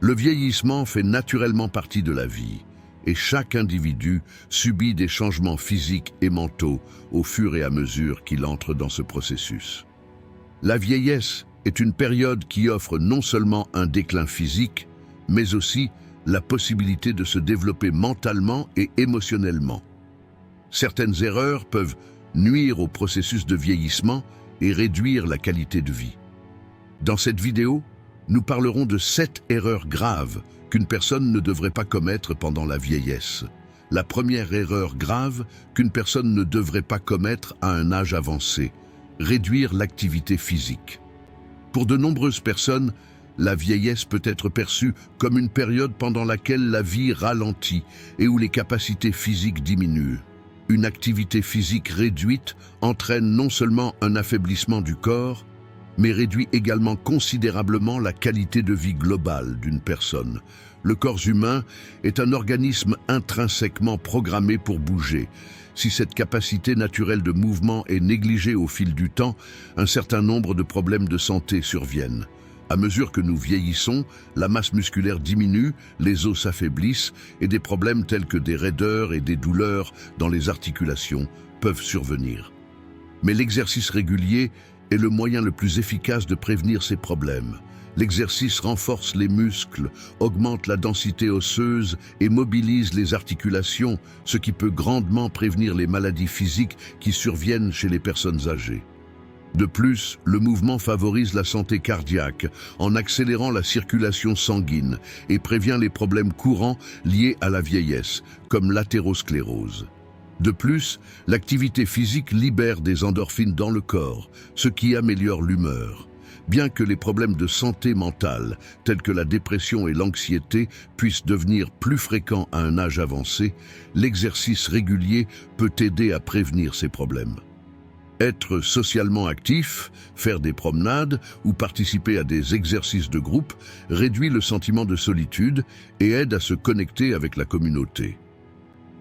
Le vieillissement fait naturellement partie de la vie, et chaque individu subit des changements physiques et mentaux au fur et à mesure qu'il entre dans ce processus. La vieillesse est une période qui offre non seulement un déclin physique, mais aussi la possibilité de se développer mentalement et émotionnellement. Certaines erreurs peuvent nuire au processus de vieillissement et réduire la qualité de vie. Dans cette vidéo, nous parlerons de 7 erreurs graves qu'une personne ne devrait pas commettre pendant la vieillesse. La première erreur grave qu'une personne ne devrait pas commettre à un âge avancé, réduire l'activité physique. Pour de nombreuses personnes, la vieillesse peut être perçue comme une période pendant laquelle la vie ralentit et où les capacités physiques diminuent. Une activité physique réduite entraîne non seulement un affaiblissement du corps, mais réduit également considérablement la qualité de vie globale d'une personne. Le corps humain est un organisme intrinsèquement programmé pour bouger. Si cette capacité naturelle de mouvement est négligée au fil du temps, un certain nombre de problèmes de santé surviennent. À mesure que nous vieillissons, la masse musculaire diminue, les os s'affaiblissent et des problèmes tels que des raideurs et des douleurs dans les articulations peuvent survenir. Mais l'exercice régulier est le moyen le plus efficace de prévenir ces problèmes. L'exercice renforce les muscles, augmente la densité osseuse et mobilise les articulations, ce qui peut grandement prévenir les maladies physiques qui surviennent chez les personnes âgées. De plus, le mouvement favorise la santé cardiaque en accélérant la circulation sanguine et prévient les problèmes courants liés à la vieillesse, comme l'athérosclérose. De plus, l'activité physique libère des endorphines dans le corps, ce qui améliore l'humeur. Bien que les problèmes de santé mentale, tels que la dépression et l'anxiété, puissent devenir plus fréquents à un âge avancé, l'exercice régulier peut aider à prévenir ces problèmes. Être socialement actif, faire des promenades ou participer à des exercices de groupe réduit le sentiment de solitude et aide à se connecter avec la communauté.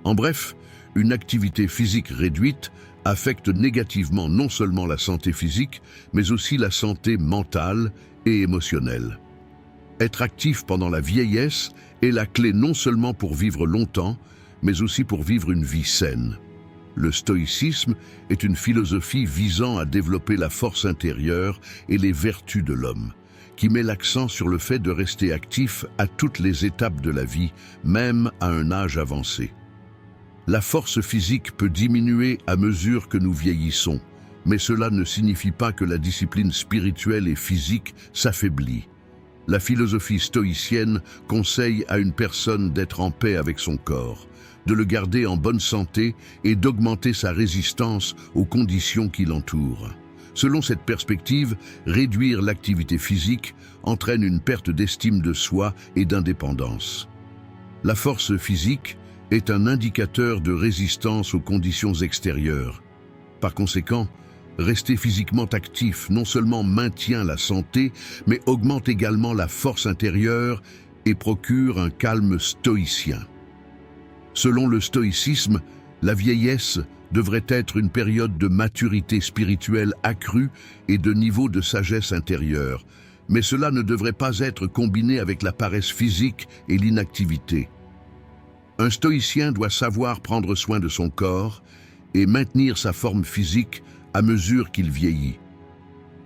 En bref, une activité physique réduite affecte négativement non seulement la santé physique, mais aussi la santé mentale et émotionnelle. Être actif pendant la vieillesse est la clé non seulement pour vivre longtemps, mais aussi pour vivre une vie saine. Le stoïcisme est une philosophie visant à développer la force intérieure et les vertus de l'homme, qui met l'accent sur le fait de rester actif à toutes les étapes de la vie, même à un âge avancé. La force physique peut diminuer à mesure que nous vieillissons, mais cela ne signifie pas que la discipline spirituelle et physique s'affaiblit. La philosophie stoïcienne conseille à une personne d'être en paix avec son corps, de le garder en bonne santé et d'augmenter sa résistance aux conditions qui l'entourent. Selon cette perspective, réduire l'activité physique entraîne une perte d'estime de soi et d'indépendance. La force physique est un indicateur de résistance aux conditions extérieures. Par conséquent, rester physiquement actif non seulement maintient la santé, mais augmente également la force intérieure et procure un calme stoïcien. Selon le stoïcisme, la vieillesse devrait être une période de maturité spirituelle accrue et de niveau de sagesse intérieure, mais cela ne devrait pas être combiné avec la paresse physique et l'inactivité. Un stoïcien doit savoir prendre soin de son corps et maintenir sa forme physique à mesure qu'il vieillit.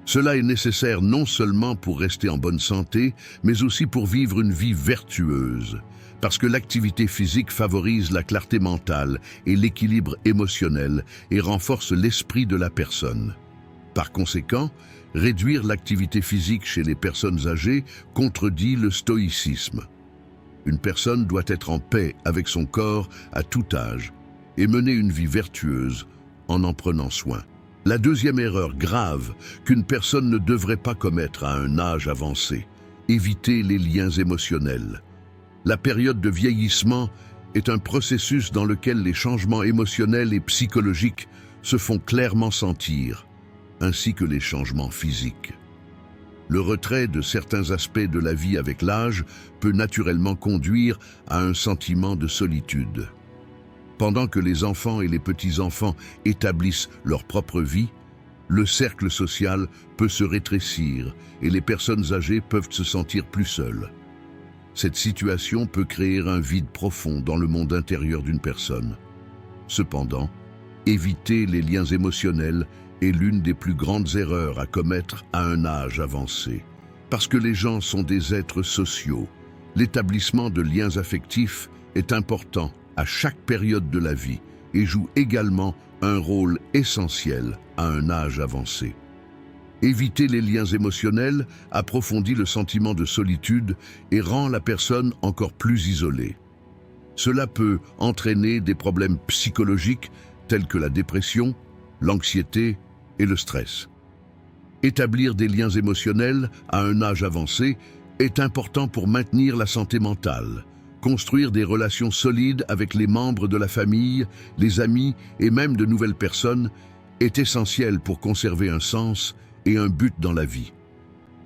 Cela est nécessaire non seulement pour rester en bonne santé, mais aussi pour vivre une vie vertueuse, parce que l'activité physique favorise la clarté mentale et l'équilibre émotionnel et renforce l'esprit de la personne. Par conséquent, réduire l'activité physique chez les personnes âgées contredit le stoïcisme. Une personne doit être en paix avec son corps à tout âge et mener une vie vertueuse en prenant soin. La deuxième erreur grave qu'une personne ne devrait pas commettre à un âge avancé, éviter les liens émotionnels. La période de vieillissement est un processus dans lequel les changements émotionnels et psychologiques se font clairement sentir, ainsi que les changements physiques. Le retrait de certains aspects de la vie avec l'âge peut naturellement conduire à un sentiment de solitude. Pendant que les enfants et les petits-enfants établissent leur propre vie, le cercle social peut se rétrécir et les personnes âgées peuvent se sentir plus seules. Cette situation peut créer un vide profond dans le monde intérieur d'une personne. Cependant, éviter les liens émotionnels est l'une des plus grandes erreurs à commettre à un âge avancé. Parce que les gens sont des êtres sociaux, l'établissement de liens affectifs est important à chaque période de la vie et joue également un rôle essentiel à un âge avancé. Éviter les liens émotionnels approfondit le sentiment de solitude et rend la personne encore plus isolée. Cela peut entraîner des problèmes psychologiques tels que la dépression, l'anxiété et le stress. Établir des liens émotionnels à un âge avancé est important pour maintenir la santé mentale. Construire des relations solides avec les membres de la famille, les amis et même de nouvelles personnes est essentiel pour conserver un sens et un but dans la vie.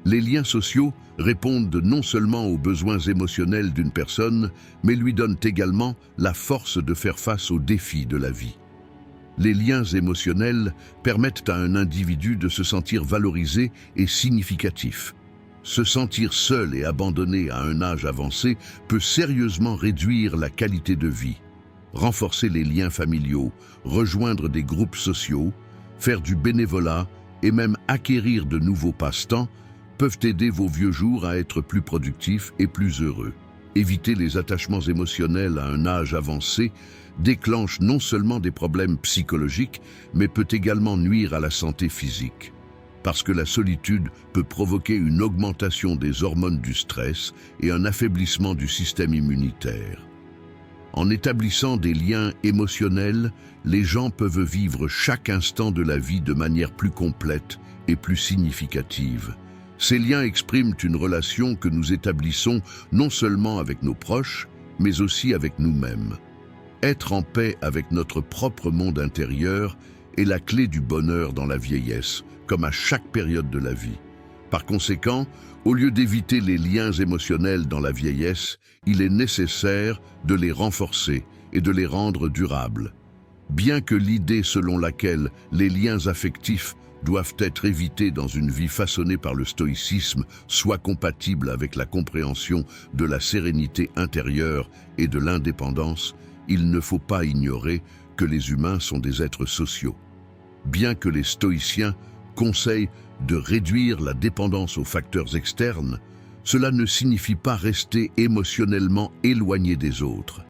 Les liens sociaux répondent non seulement aux besoins émotionnels d'une personne, mais lui donnent également la force de faire face aux défis de la vie. Les liens émotionnels permettent à un individu de se sentir valorisé et significatif. Se sentir seul et abandonné à un âge avancé peut sérieusement réduire la qualité de vie. Renforcer les liens familiaux, rejoindre des groupes sociaux, faire du bénévolat et même acquérir de nouveaux passe-temps peuvent aider vos vieux jours à être plus productifs et plus heureux. Éviter les attachements émotionnels à un âge avancé déclenche non seulement des problèmes psychologiques, mais peut également nuire à la santé physique. Parce que la solitude peut provoquer une augmentation des hormones du stress et un affaiblissement du système immunitaire. En établissant des liens émotionnels, les gens peuvent vivre chaque instant de la vie de manière plus complète et plus significative. Ces liens expriment une relation que nous établissons non seulement avec nos proches, mais aussi avec nous-mêmes. Être en paix avec notre propre monde intérieur est la clé du bonheur dans la vieillesse, comme à chaque période de la vie. Par conséquent, au lieu d'éviter les liens émotionnels dans la vieillesse, il est nécessaire de les renforcer et de les rendre durables. Bien que l'idée selon laquelle les liens affectifs doivent être évités dans une vie façonnée par le stoïcisme soit compatible avec la compréhension de la sérénité intérieure et de l'indépendance, il ne faut pas ignorer que les humains sont des êtres sociaux. Bien que les stoïciens conseillent de réduire la dépendance aux facteurs externes, cela ne signifie pas rester émotionnellement éloigné des autres.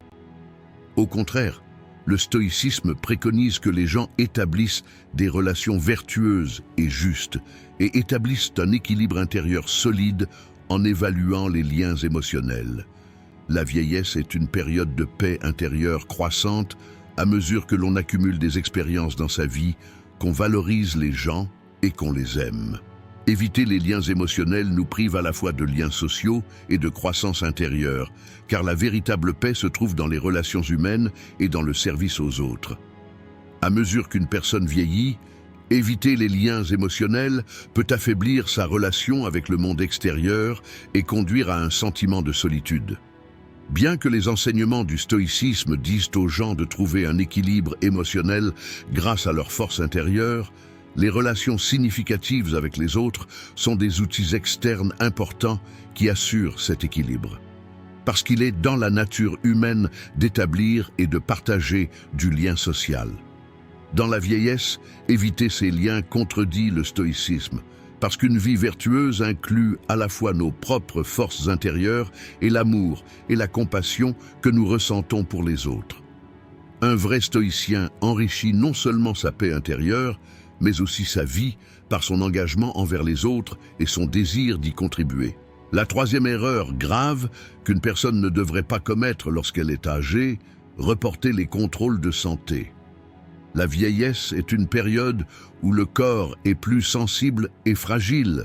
Au contraire, le stoïcisme préconise que les gens établissent des relations vertueuses et justes et établissent un équilibre intérieur solide en évaluant les liens émotionnels. La vieillesse est une période de paix intérieure croissante à mesure que l'on accumule des expériences dans sa vie, qu'on valorise les gens et qu'on les aime. Éviter les liens émotionnels nous prive à la fois de liens sociaux et de croissance intérieure, car la véritable paix se trouve dans les relations humaines et dans le service aux autres. À mesure qu'une personne vieillit, éviter les liens émotionnels peut affaiblir sa relation avec le monde extérieur et conduire à un sentiment de solitude. Bien que les enseignements du stoïcisme disent aux gens de trouver un équilibre émotionnel grâce à leur force intérieure, les relations significatives avec les autres sont des outils externes importants qui assurent cet équilibre. Parce qu'il est dans la nature humaine d'établir et de partager du lien social. Dans la vieillesse, éviter ces liens contredit le stoïcisme, parce qu'une vie vertueuse inclut à la fois nos propres forces intérieures et l'amour et la compassion que nous ressentons pour les autres. Un vrai stoïcien enrichit non seulement sa paix intérieure, mais aussi sa vie par son engagement envers les autres et son désir d'y contribuer. La troisième erreur grave qu'une personne ne devrait pas commettre lorsqu'elle est âgée, reporter les contrôles de santé. La vieillesse est une période où le corps est plus sensible et fragile.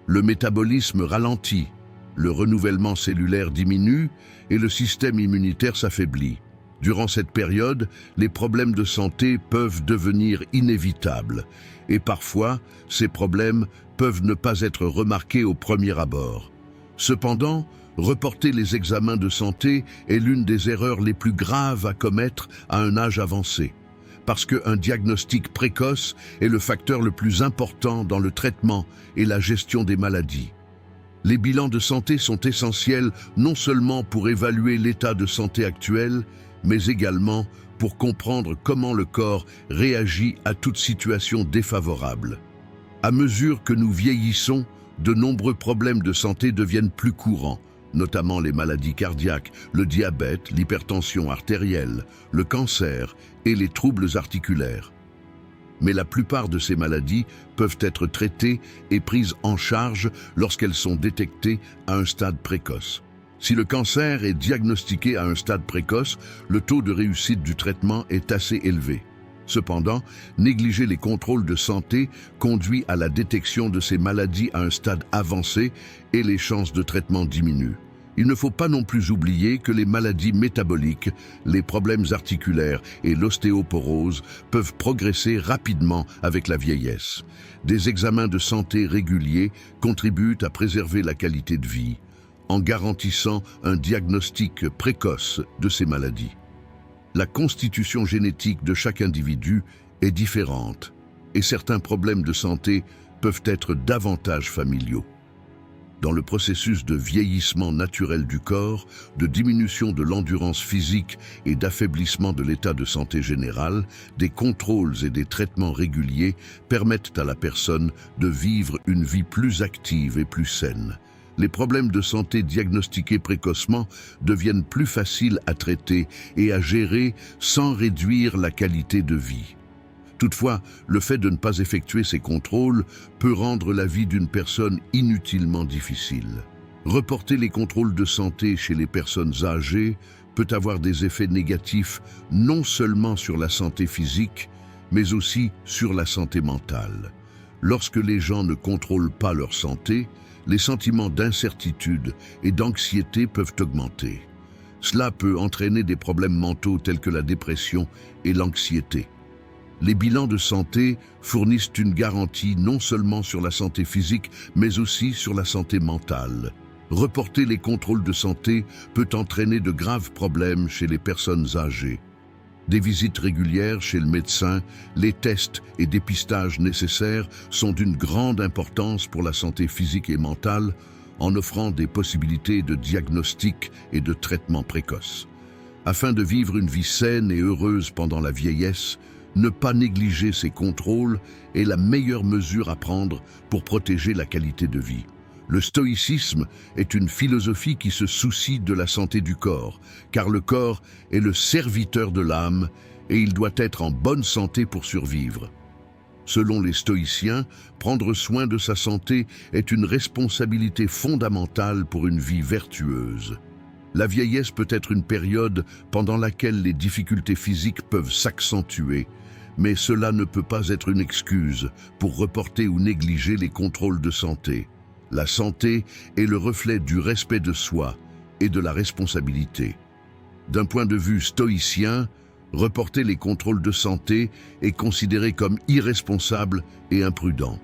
Le métabolisme ralentit, le renouvellement cellulaire diminue et le système immunitaire s'affaiblit. Durant cette période, les problèmes de santé peuvent devenir inévitables et parfois, ces problèmes peuvent ne pas être remarqués au premier abord. Cependant, reporter les examens de santé est l'une des erreurs les plus graves à commettre à un âge avancé, parce qu'un diagnostic précoce est le facteur le plus important dans le traitement et la gestion des maladies. Les bilans de santé sont essentiels non seulement pour évaluer l'état de santé actuel, mais également pour comprendre comment le corps réagit à toute situation défavorable. À mesure que nous vieillissons, de nombreux problèmes de santé deviennent plus courants, notamment les maladies cardiaques, le diabète, l'hypertension artérielle, le cancer et les troubles articulaires. Mais la plupart de ces maladies peuvent être traitées et prises en charge lorsqu'elles sont détectées à un stade précoce. Si le cancer est diagnostiqué à un stade précoce, le taux de réussite du traitement est assez élevé. Cependant, négliger les contrôles de santé conduit à la détection de ces maladies à un stade avancé et les chances de traitement diminuent. Il ne faut pas non plus oublier que les maladies métaboliques, les problèmes articulaires et l'ostéoporose peuvent progresser rapidement avec la vieillesse. Des examens de santé réguliers contribuent à préserver la qualité de vie, en garantissant un diagnostic précoce de ces maladies. La constitution génétique de chaque individu est différente et certains problèmes de santé peuvent être davantage familiaux. Dans le processus de vieillissement naturel du corps, de diminution de l'endurance physique et d'affaiblissement de l'état de santé général, des contrôles et des traitements réguliers permettent à la personne de vivre une vie plus active et plus saine. Les problèmes de santé diagnostiqués précocement deviennent plus faciles à traiter et à gérer sans réduire la qualité de vie. Toutefois, le fait de ne pas effectuer ces contrôles peut rendre la vie d'une personne inutilement difficile. Reporter les contrôles de santé chez les personnes âgées peut avoir des effets négatifs non seulement sur la santé physique, mais aussi sur la santé mentale. Lorsque les gens ne contrôlent pas leur santé, les sentiments d'incertitude et d'anxiété peuvent augmenter. Cela peut entraîner des problèmes mentaux tels que la dépression et l'anxiété. Les bilans de santé fournissent une garantie non seulement sur la santé physique, mais aussi sur la santé mentale. Reporter les contrôles de santé peut entraîner de graves problèmes chez les personnes âgées. Des visites régulières chez le médecin, les tests et dépistages nécessaires sont d'une grande importance pour la santé physique et mentale, en offrant des possibilités de diagnostic et de traitement précoce. Afin de vivre une vie saine et heureuse pendant la vieillesse, ne pas négliger ces contrôles est la meilleure mesure à prendre pour protéger la qualité de vie. Le stoïcisme est une philosophie qui se soucie de la santé du corps, car le corps est le serviteur de l'âme et il doit être en bonne santé pour survivre. Selon les stoïciens, prendre soin de sa santé est une responsabilité fondamentale pour une vie vertueuse. La vieillesse peut être une période pendant laquelle les difficultés physiques peuvent s'accentuer, mais cela ne peut pas être une excuse pour reporter ou négliger les contrôles de santé. La santé est le reflet du respect de soi et de la responsabilité. D'un point de vue stoïcien, reporter les contrôles de santé est considéré comme irresponsable et imprudent.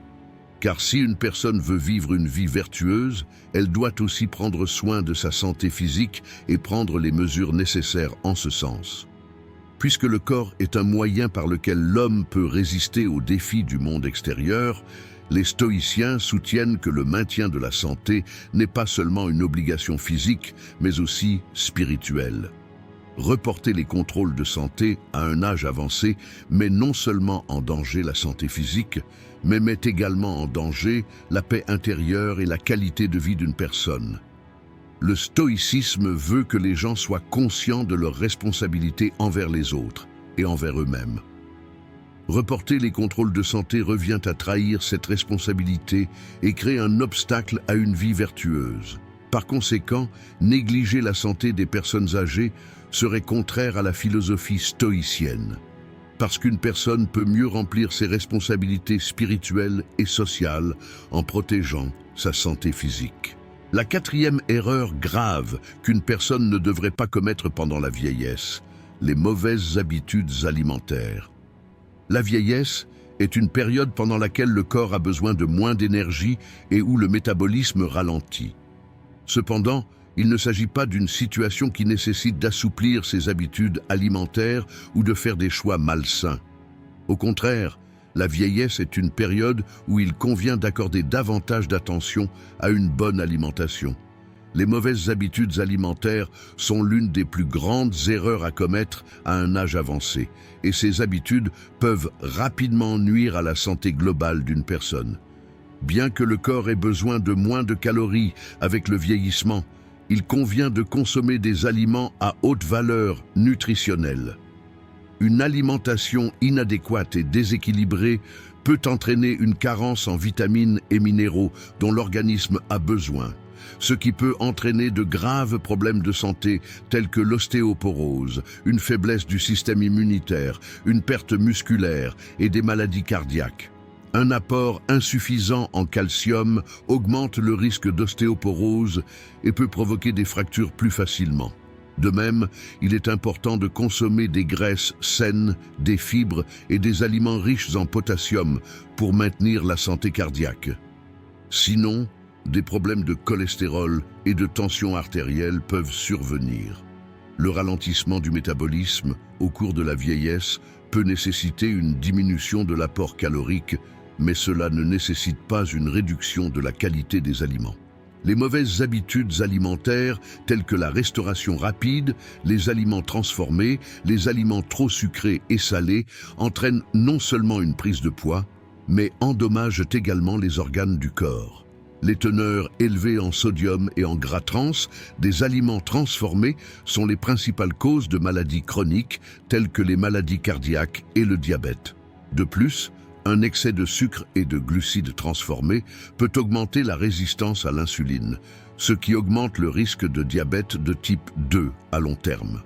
Car si une personne veut vivre une vie vertueuse, elle doit aussi prendre soin de sa santé physique et prendre les mesures nécessaires en ce sens. Puisque le corps est un moyen par lequel l'homme peut résister aux défis du monde extérieur, les stoïciens soutiennent que le maintien de la santé n'est pas seulement une obligation physique, mais aussi spirituelle. Reporter les contrôles de santé à un âge avancé met non seulement en danger la santé physique, mais met également en danger la paix intérieure et la qualité de vie d'une personne. Le stoïcisme veut que les gens soient conscients de leurs responsabilités envers les autres et envers eux-mêmes. Reporter les contrôles de santé revient à trahir cette responsabilité et crée un obstacle à une vie vertueuse. Par conséquent, négliger la santé des personnes âgées serait contraire à la philosophie stoïcienne. Parce qu'une personne peut mieux remplir ses responsabilités spirituelles et sociales en protégeant sa santé physique. La quatrième erreur grave qu'une personne ne devrait pas commettre pendant la vieillesse, les mauvaises habitudes alimentaires. La vieillesse est une période pendant laquelle le corps a besoin de moins d'énergie et où le métabolisme ralentit. Cependant, il ne s'agit pas d'une situation qui nécessite d'assouplir ses habitudes alimentaires ou de faire des choix malsains. Au contraire, La vieillesse est une période où il convient d'accorder davantage d'attention à une bonne alimentation. Les mauvaises habitudes alimentaires sont l'une des plus grandes erreurs à commettre à un âge avancé, et ces habitudes peuvent rapidement nuire à la santé globale d'une personne. Bien que le corps ait besoin de moins de calories avec le vieillissement, il convient de consommer des aliments à haute valeur nutritionnelle. Une alimentation inadéquate et déséquilibrée peut entraîner une carence en vitamines et minéraux dont l'organisme a besoin, ce qui peut entraîner de graves problèmes de santé tels que l'ostéoporose, une faiblesse du système immunitaire, une perte musculaire et des maladies cardiaques. Un apport insuffisant en calcium augmente le risque d'ostéoporose et peut provoquer des fractures plus facilement. De même, il est important de consommer des graisses saines, des fibres et des aliments riches en potassium pour maintenir la santé cardiaque. Sinon, des problèmes de cholestérol et de tension artérielle peuvent survenir. Le ralentissement du métabolisme au cours de la vieillesse peut nécessiter une diminution de l'apport calorique, mais cela ne nécessite pas une réduction de la qualité des aliments. Les mauvaises habitudes alimentaires, telles que la restauration rapide, les aliments transformés, les aliments trop sucrés et salés, entraînent non seulement une prise de poids, mais endommagent également les organes du corps. Les teneurs élevées en sodium et en gras trans des aliments transformés sont les principales causes de maladies chroniques telles que les maladies cardiaques et le diabète. De plus, un excès de sucre et de glucides transformés peut augmenter la résistance à l'insuline, ce qui augmente le risque de diabète de type 2 à long terme.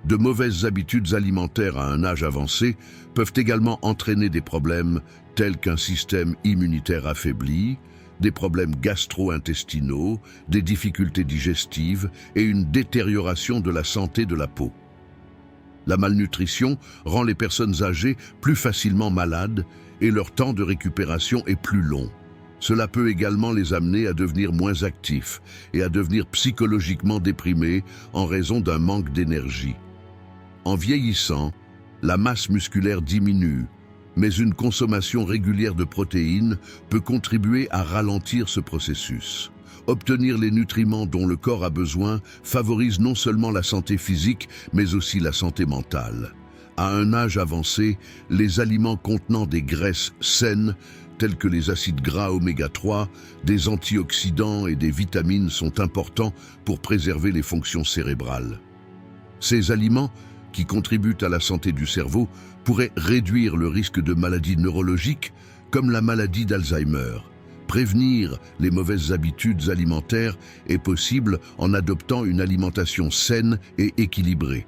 De mauvaises habitudes alimentaires à un âge avancé peuvent également entraîner des problèmes tels qu'un système immunitaire affaibli, des problèmes gastro-intestinaux, des difficultés digestives et une détérioration de la santé de la peau. La malnutrition rend les personnes âgées plus facilement malades et leur temps de récupération est plus long. Cela peut également les amener à devenir moins actifs et à devenir psychologiquement déprimés en raison d'un manque d'énergie. En vieillissant, la masse musculaire diminue, mais une consommation régulière de protéines peut contribuer à ralentir ce processus. Obtenir les nutriments dont le corps a besoin favorise non seulement la santé physique, mais aussi la santé mentale. À un âge avancé, les aliments contenant des graisses saines, tels que les acides gras oméga 3, des antioxydants et des vitamines sont importants pour préserver les fonctions cérébrales. Ces aliments, qui contribuent à la santé du cerveau, pourraient réduire le risque de maladies neurologiques comme la maladie d'Alzheimer. Prévenir les mauvaises habitudes alimentaires est possible en adoptant une alimentation saine et équilibrée.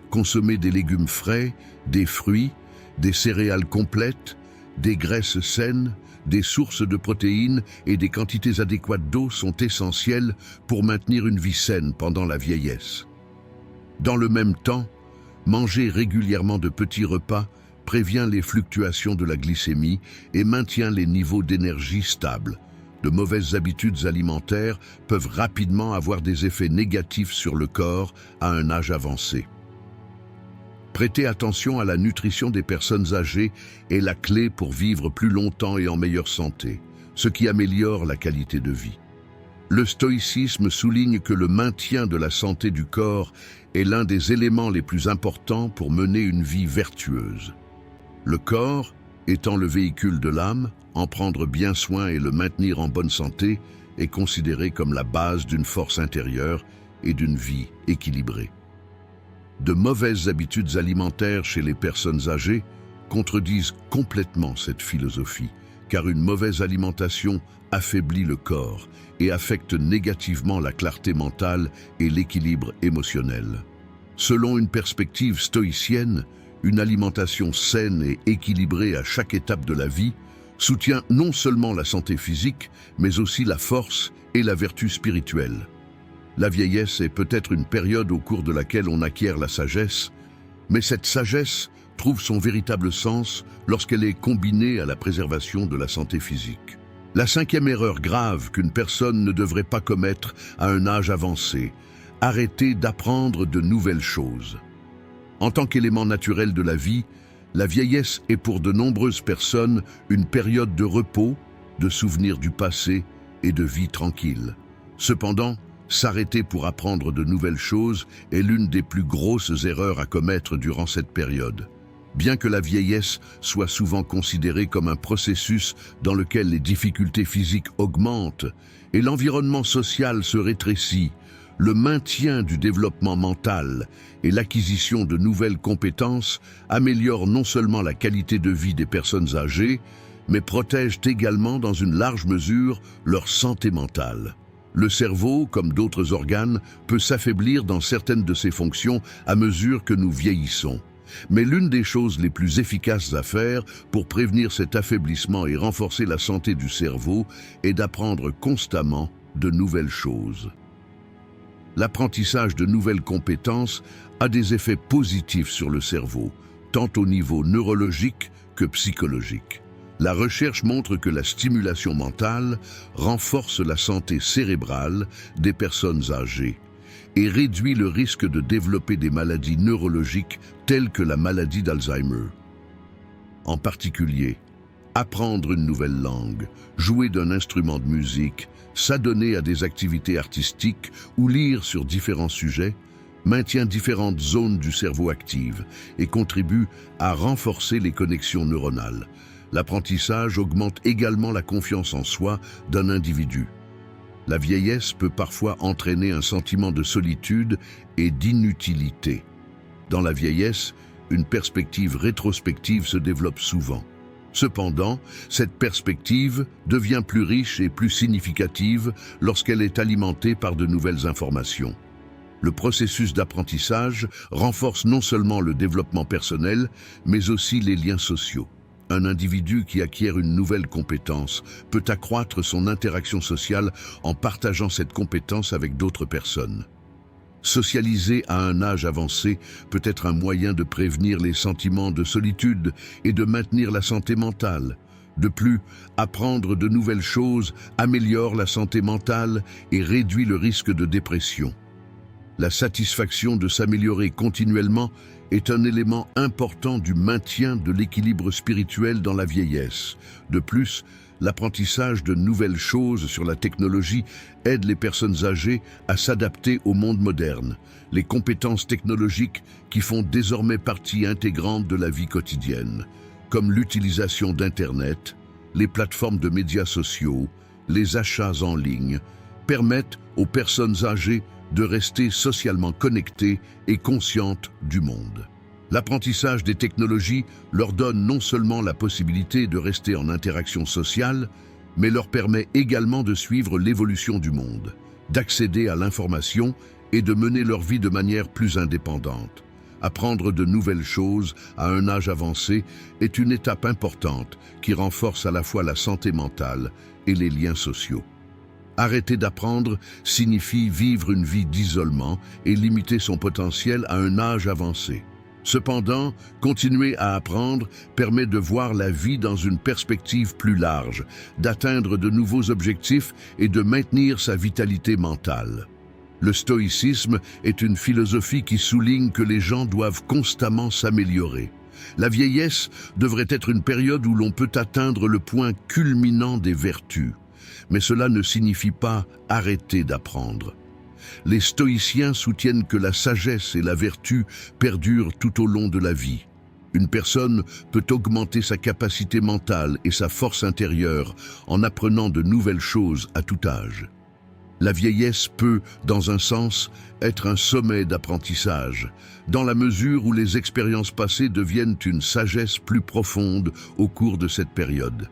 Consommer des légumes frais, des fruits, des céréales complètes, des graisses saines, des sources de protéines et des quantités adéquates d'eau sont essentielles pour maintenir une vie saine pendant la vieillesse. Dans le même temps, manger régulièrement de petits repas prévient les fluctuations de la glycémie et maintient les niveaux d'énergie stables. De mauvaises habitudes alimentaires peuvent rapidement avoir des effets négatifs sur le corps à un âge avancé. Prêter attention à la nutrition des personnes âgées est la clé pour vivre plus longtemps et en meilleure santé, ce qui améliore la qualité de vie. Le stoïcisme souligne que le maintien de la santé du corps est l'un des éléments les plus importants pour mener une vie vertueuse. Le corps, étant le véhicule de l'âme, en prendre bien soin et le maintenir en bonne santé est considéré comme la base d'une force intérieure et d'une vie équilibrée. De mauvaises habitudes alimentaires chez les personnes âgées contredisent complètement cette philosophie, car une mauvaise alimentation affaiblit le corps et affecte négativement la clarté mentale et l'équilibre émotionnel. Selon une perspective stoïcienne, une alimentation saine et équilibrée à chaque étape de la vie soutient non seulement la santé physique, mais aussi la force et la vertu spirituelle. La vieillesse est peut-être une période au cours de laquelle on acquiert la sagesse, mais cette sagesse trouve son véritable sens lorsqu'elle est combinée à la préservation de la santé physique. La cinquième erreur grave qu'une personne ne devrait pas commettre à un âge avancé, arrêter d'apprendre de nouvelles choses. En tant qu'élément naturel de la vie, La vieillesse est pour de nombreuses personnes une période de repos, de souvenirs du passé et de vie tranquille. Cependant, s'arrêter pour apprendre de nouvelles choses est l'une des plus grosses erreurs à commettre durant cette période. Bien que la vieillesse soit souvent considérée comme un processus dans lequel les difficultés physiques augmentent et l'environnement social se rétrécit, le maintien du développement mental et l'acquisition de nouvelles compétences améliorent non seulement la qualité de vie des personnes âgées, mais protègent également dans une large mesure leur santé mentale. Le cerveau, comme d'autres organes, peut s'affaiblir dans certaines de ses fonctions à mesure que nous vieillissons. Mais l'une des choses les plus efficaces à faire pour prévenir cet affaiblissement et renforcer la santé du cerveau est d'apprendre constamment de nouvelles choses. L'apprentissage de nouvelles compétences a des effets positifs sur le cerveau, tant au niveau neurologique que psychologique. La recherche montre que la stimulation mentale renforce la santé cérébrale des personnes âgées et réduit le risque de développer des maladies neurologiques telles que la maladie d'Alzheimer. En particulier, apprendre une nouvelle langue, jouer d'un instrument de musique, s'adonner à des activités artistiques ou lire sur différents sujets maintient différentes zones du cerveau actives et contribue à renforcer les connexions neuronales. L'apprentissage augmente également la confiance en soi d'un individu. La vieillesse peut parfois entraîner un sentiment de solitude et d'inutilité. Dans la vieillesse, une perspective rétrospective se développe souvent. Cependant, cette perspective devient plus riche et plus significative lorsqu'elle est alimentée par de nouvelles informations. Le processus d'apprentissage renforce non seulement le développement personnel, mais aussi les liens sociaux. Un individu qui acquiert une nouvelle compétence peut accroître son interaction sociale en partageant cette compétence avec d'autres personnes. Socialiser à un âge avancé peut être un moyen de prévenir les sentiments de solitude et de maintenir la santé mentale. De plus, apprendre de nouvelles choses améliore la santé mentale et réduit le risque de dépression. La satisfaction de s'améliorer continuellement est un élément important du maintien de l'équilibre spirituel dans la vieillesse. De plus, l'apprentissage de nouvelles choses sur la technologie aide les personnes âgées à s'adapter au monde moderne. Les compétences technologiques qui font désormais partie intégrante de la vie quotidienne, comme l'utilisation d'Internet, les plateformes de médias sociaux, les achats en ligne, permettent aux personnes âgées de rester socialement connectées et conscientes du monde. L'apprentissage des technologies leur donne non seulement la possibilité de rester en interaction sociale, mais leur permet également de suivre l'évolution du monde, d'accéder à l'information et de mener leur vie de manière plus indépendante. Apprendre de nouvelles choses à un âge avancé est une étape importante qui renforce à la fois la santé mentale et les liens sociaux. Arrêter d'apprendre signifie vivre une vie d'isolement et limiter son potentiel à un âge avancé. Cependant, continuer à apprendre permet de voir la vie dans une perspective plus large, d'atteindre de nouveaux objectifs et de maintenir sa vitalité mentale. Le stoïcisme est une philosophie qui souligne que les gens doivent constamment s'améliorer. La vieillesse devrait être une période où l'on peut atteindre le point culminant des vertus. Mais cela ne signifie pas arrêter d'apprendre. Les stoïciens soutiennent que la sagesse et la vertu perdurent tout au long de la vie. Une personne peut augmenter sa capacité mentale et sa force intérieure en apprenant de nouvelles choses à tout âge. La vieillesse peut, dans un sens, être un sommet d'apprentissage, dans la mesure où les expériences passées deviennent une sagesse plus profonde au cours de cette période.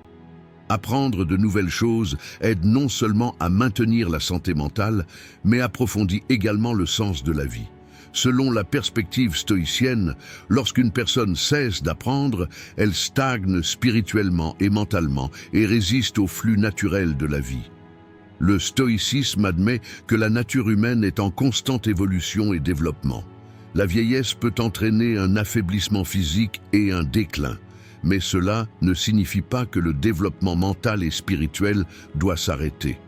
Apprendre de nouvelles choses aide non seulement à maintenir la santé mentale, mais approfondit également le sens de la vie. Selon la perspective stoïcienne, lorsqu'une personne cesse d'apprendre, elle stagne spirituellement et mentalement et résiste au flux naturel de la vie. Le stoïcisme admet que la nature humaine est en constante évolution et développement. La vieillesse peut entraîner un affaiblissement physique et un déclin. Mais cela ne signifie pas que le développement mental et spirituel doit s'arrêter.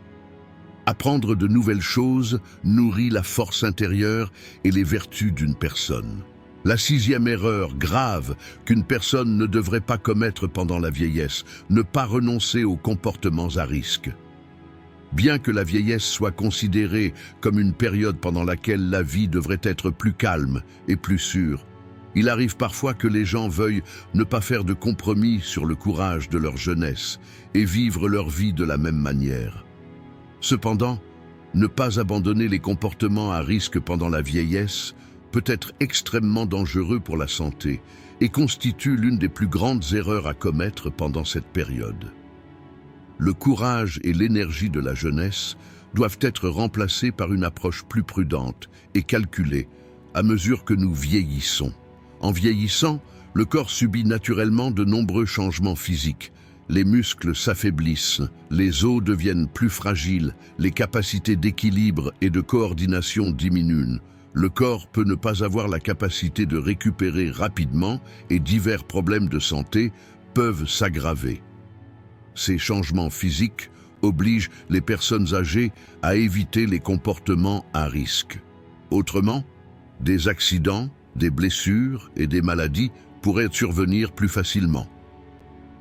Apprendre de nouvelles choses nourrit la force intérieure et les vertus d'une personne. La sixième erreur grave qu'une personne ne devrait pas commettre pendant la vieillesse, ne pas renoncer aux comportements à risque. Bien que la vieillesse soit considérée comme une période pendant laquelle la vie devrait être plus calme et plus sûre, il arrive parfois que les gens veuillent ne pas faire de compromis sur le courage de leur jeunesse et vivre leur vie de la même manière. Cependant, ne pas abandonner les comportements à risque pendant la vieillesse peut être extrêmement dangereux pour la santé et constitue l'une des plus grandes erreurs à commettre pendant cette période. Le courage et l'énergie de la jeunesse doivent être remplacés par une approche plus prudente et calculée à mesure que nous vieillissons. En vieillissant, le corps subit naturellement de nombreux changements physiques. Les muscles s'affaiblissent, les os deviennent plus fragiles, les capacités d'équilibre et de coordination diminuent. Le corps peut ne pas avoir la capacité de récupérer rapidement et divers problèmes de santé peuvent s'aggraver. Ces changements physiques obligent les personnes âgées à éviter les comportements à risque. Autrement, des accidents, des blessures et des maladies pourraient survenir plus facilement.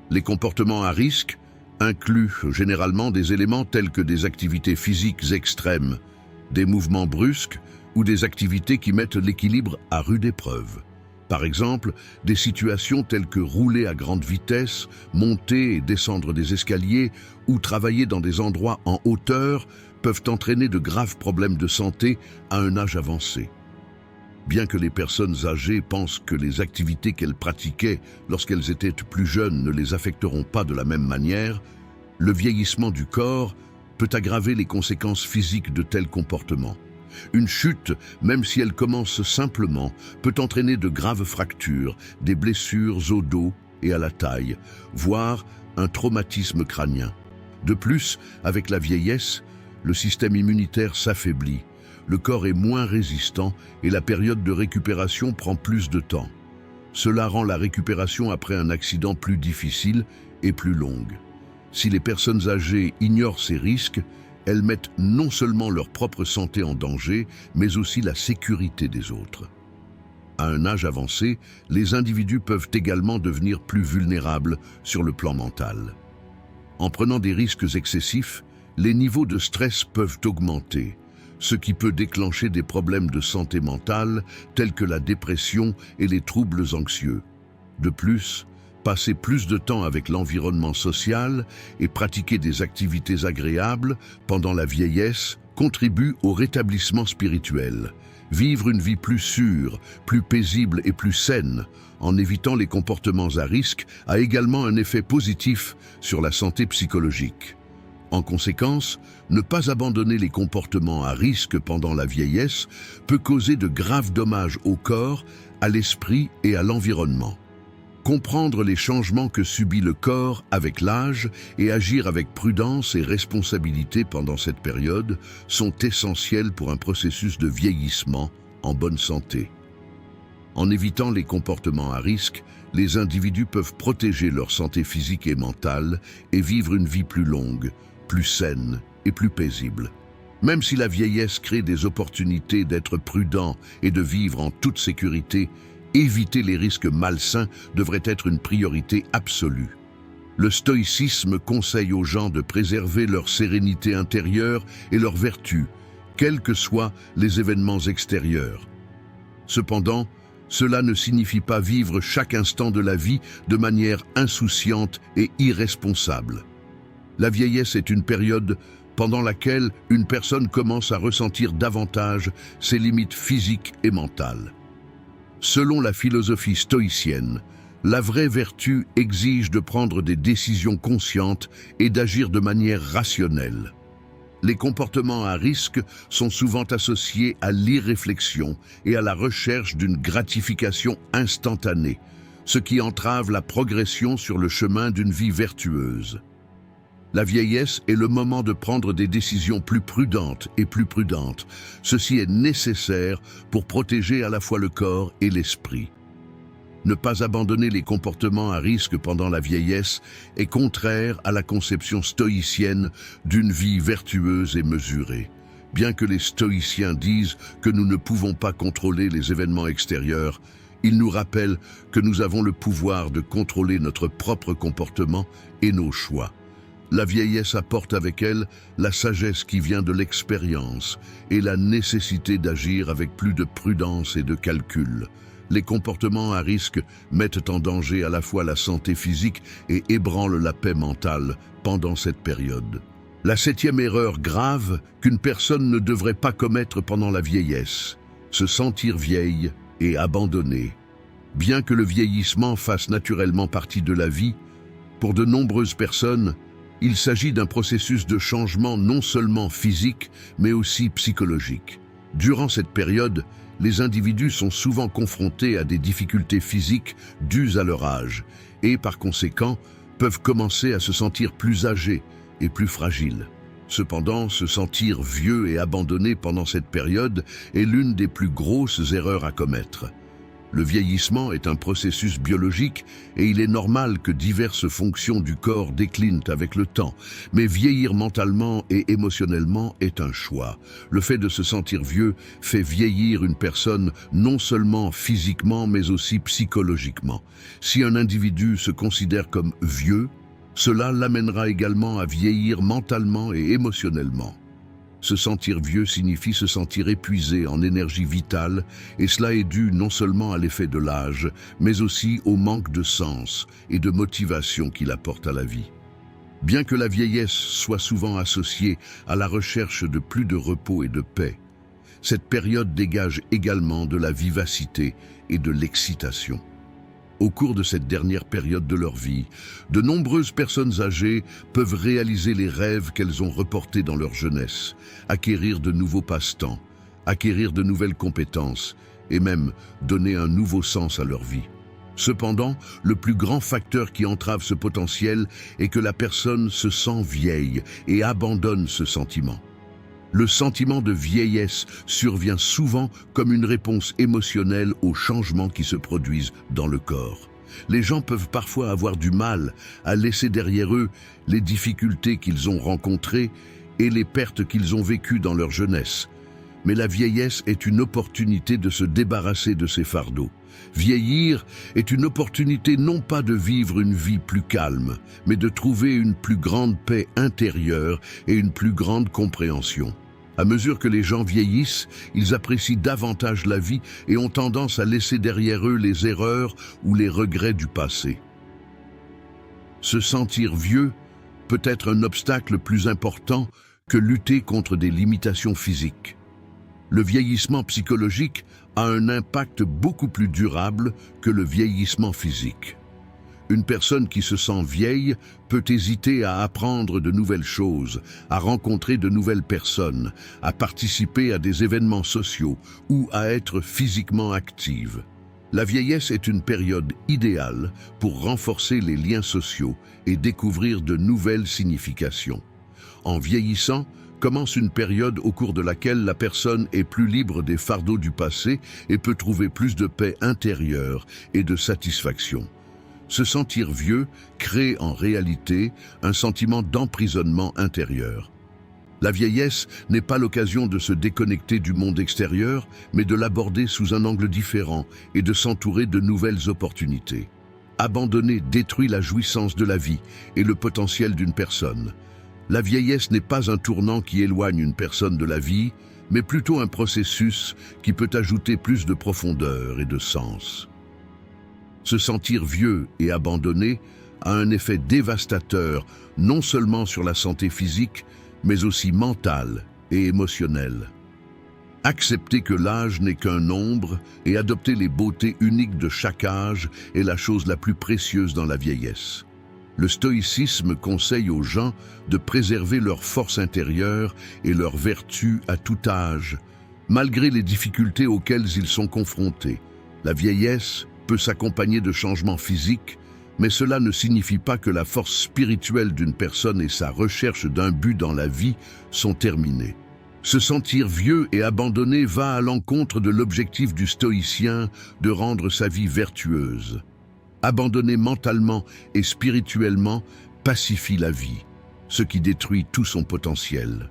Les comportements à risque incluent généralement des éléments tels que des activités physiques extrêmes, des mouvements brusques ou des activités qui mettent l'équilibre à rude épreuve. Par exemple, des situations telles que rouler à grande vitesse, monter et descendre des escaliers ou travailler dans des endroits en hauteur peuvent entraîner de graves problèmes de santé à un âge avancé. Bien que les personnes âgées pensent que les activités qu'elles pratiquaient lorsqu'elles étaient plus jeunes ne les affecteront pas de la même manière, le vieillissement du corps peut aggraver les conséquences physiques de tels comportements. Une chute, même si elle commence simplement, peut entraîner de graves fractures, des blessures au dos et à la taille, voire un traumatisme crânien. De plus, avec la vieillesse, le système immunitaire s'affaiblit, le corps est moins résistant et la période de récupération prend plus de temps. Cela rend la récupération après un accident plus difficile et plus longue. Si les personnes âgées ignorent ces risques, elles mettent non seulement leur propre santé en danger, mais aussi la sécurité des autres. À un âge avancé, les individus peuvent également devenir plus vulnérables sur le plan mental. En prenant des risques excessifs, les niveaux de stress peuvent augmenter, ce qui peut déclencher des problèmes de santé mentale tels que la dépression et les troubles anxieux. De plus, passer plus de temps avec l'environnement social et pratiquer des activités agréables pendant la vieillesse contribue au rétablissement spirituel. Vivre une vie plus sûre, plus paisible et plus saine, en évitant les comportements à risque, a également un effet positif sur la santé psychologique. En conséquence, ne pas abandonner les comportements à risque pendant la vieillesse peut causer de graves dommages au corps, à l'esprit et à l'environnement. Comprendre les changements que subit le corps avec l'âge et agir avec prudence et responsabilité pendant cette période sont essentiels pour un processus de vieillissement en bonne santé. En évitant les comportements à risque, les individus peuvent protéger leur santé physique et mentale et vivre une vie plus longue, plus saine et plus paisible. Même si la vieillesse crée des opportunités d'être prudent et de vivre en toute sécurité, éviter les risques malsains devrait être une priorité absolue. Le stoïcisme conseille aux gens de préserver leur sérénité intérieure et leur vertu, quels que soient les événements extérieurs. Cependant, cela ne signifie pas vivre chaque instant de la vie de manière insouciante et irresponsable. La vieillesse est une période pendant laquelle une personne commence à ressentir davantage ses limites physiques et mentales. Selon la philosophie stoïcienne, la vraie vertu exige de prendre des décisions conscientes et d'agir de manière rationnelle. Les comportements à risque sont souvent associés à l'irréflexion et à la recherche d'une gratification instantanée, ce qui entrave la progression sur le chemin d'une vie vertueuse. La vieillesse est le moment de prendre des décisions plus prudentes et plus prudentes. Ceci est nécessaire pour protéger à la fois le corps et l'esprit. Ne pas abandonner les comportements à risque pendant la vieillesse est contraire à la conception stoïcienne d'une vie vertueuse et mesurée. Bien que les stoïciens disent que nous ne pouvons pas contrôler les événements extérieurs, Il nous rappelle que nous avons le pouvoir de contrôler notre propre comportement et nos choix. La vieillesse apporte avec elle la sagesse qui vient de l'expérience et la nécessité d'agir avec plus de prudence et de calcul. Les comportements à risque mettent en danger à la fois la santé physique et ébranlent la paix mentale pendant cette période. La 7e erreur grave qu'une personne ne devrait pas commettre pendant la vieillesse, se sentir vieille et abandonnée. Bien que le vieillissement fasse naturellement partie de la vie, pour de nombreuses personnes, il s'agit d'un processus de changement non seulement physique, mais aussi psychologique. Durant cette période, les individus sont souvent confrontés à des difficultés physiques dues à leur âge et, par conséquent, peuvent commencer à se sentir plus âgés et plus fragiles. Cependant, se sentir vieux et abandonné pendant cette période est l'une des plus grosses erreurs à commettre. Le vieillissement est un processus biologique et il est normal que diverses fonctions du corps déclinent avec le temps. Mais vieillir mentalement et émotionnellement est un choix. Le fait de se sentir vieux fait vieillir une personne non seulement physiquement mais aussi psychologiquement. Si un individu se considère comme vieux, cela l'amènera également à vieillir mentalement et émotionnellement. Se sentir vieux signifie se sentir épuisé en énergie vitale et cela est dû non seulement à l'effet de l'âge, mais aussi au manque de sens et de motivation qu'il apporte à la vie. Bien que la vieillesse soit souvent associée à la recherche de plus de repos et de paix, cette période dégage également de la vivacité et de l'excitation. Au cours de cette dernière période de leur vie, de nombreuses personnes âgées peuvent réaliser les rêves qu'elles ont reportés dans leur jeunesse, acquérir de nouveaux passe-temps, acquérir de nouvelles compétences et même donner un nouveau sens à leur vie. Cependant, le plus grand facteur qui entrave ce potentiel est que la personne se sent vieille et abandonne ce sentiment. Le sentiment de vieillesse survient souvent comme une réponse émotionnelle aux changements qui se produisent dans le corps. Les gens peuvent parfois avoir du mal à laisser derrière eux les difficultés qu'ils ont rencontrées et les pertes qu'ils ont vécues dans leur jeunesse. Mais la vieillesse est une opportunité de se débarrasser de ces fardeaux. Vieillir est une opportunité non pas de vivre une vie plus calme, mais de trouver une plus grande paix intérieure et une plus grande compréhension. À mesure que les gens vieillissent, ils apprécient davantage la vie et ont tendance à laisser derrière eux les erreurs ou les regrets du passé. Se sentir vieux peut être un obstacle plus important que lutter contre des limitations physiques. Le vieillissement psychologique a un impact beaucoup plus durable que le vieillissement physique. Une personne qui se sent vieille peut hésiter à apprendre de nouvelles choses, à rencontrer de nouvelles personnes, à participer à des événements sociaux ou à être physiquement active. La vieillesse est une période idéale pour renforcer les liens sociaux et découvrir de nouvelles significations. En vieillissant, commence une période au cours de laquelle la personne est plus libre des fardeaux du passé et peut trouver plus de paix intérieure et de satisfaction. Se sentir vieux crée en réalité un sentiment d'emprisonnement intérieur. La vieillesse n'est pas l'occasion de se déconnecter du monde extérieur, mais de l'aborder sous un angle différent et de s'entourer de nouvelles opportunités. Abandonner détruit la jouissance de la vie et le potentiel d'une personne. La vieillesse n'est pas un tournant qui éloigne une personne de la vie, mais plutôt un processus qui peut ajouter plus de profondeur et de sens. Se sentir vieux et abandonné a un effet dévastateur non seulement sur la santé physique, mais aussi mentale et émotionnelle. Accepter que l'âge n'est qu'un nombre et adopter les beautés uniques de chaque âge est la chose la plus précieuse dans la vieillesse. Le stoïcisme conseille aux gens de préserver leur force intérieure et leur vertu à tout âge, malgré les difficultés auxquelles ils sont confrontés. La vieillesse peut s'accompagner de changements physiques, mais cela ne signifie pas que la force spirituelle d'une personne et sa recherche d'un but dans la vie sont terminées. Se sentir vieux et abandonné va à l'encontre de l'objectif du stoïcien de rendre sa vie vertueuse. Abandonner mentalement et spirituellement pacifie la vie, ce qui détruit tout son potentiel.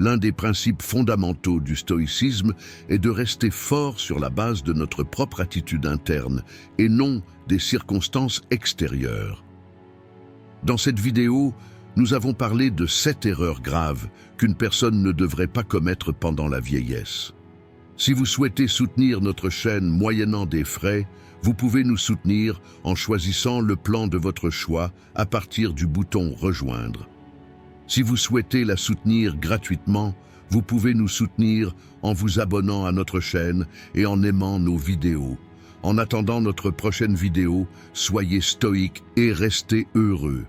L'un des principes fondamentaux du stoïcisme est de rester fort sur la base de notre propre attitude interne et non des circonstances extérieures. Dans cette vidéo, nous avons parlé de 7 erreurs graves qu'une personne ne devrait pas commettre pendant la vieillesse. Si vous souhaitez soutenir notre chaîne moyennant des frais, vous pouvez nous soutenir en choisissant le plan de votre choix à partir du bouton « Rejoindre ». Si vous souhaitez la soutenir gratuitement, vous pouvez nous soutenir en vous abonnant à notre chaîne et en aimant nos vidéos. En attendant notre prochaine vidéo, soyez stoïques et restez heureux.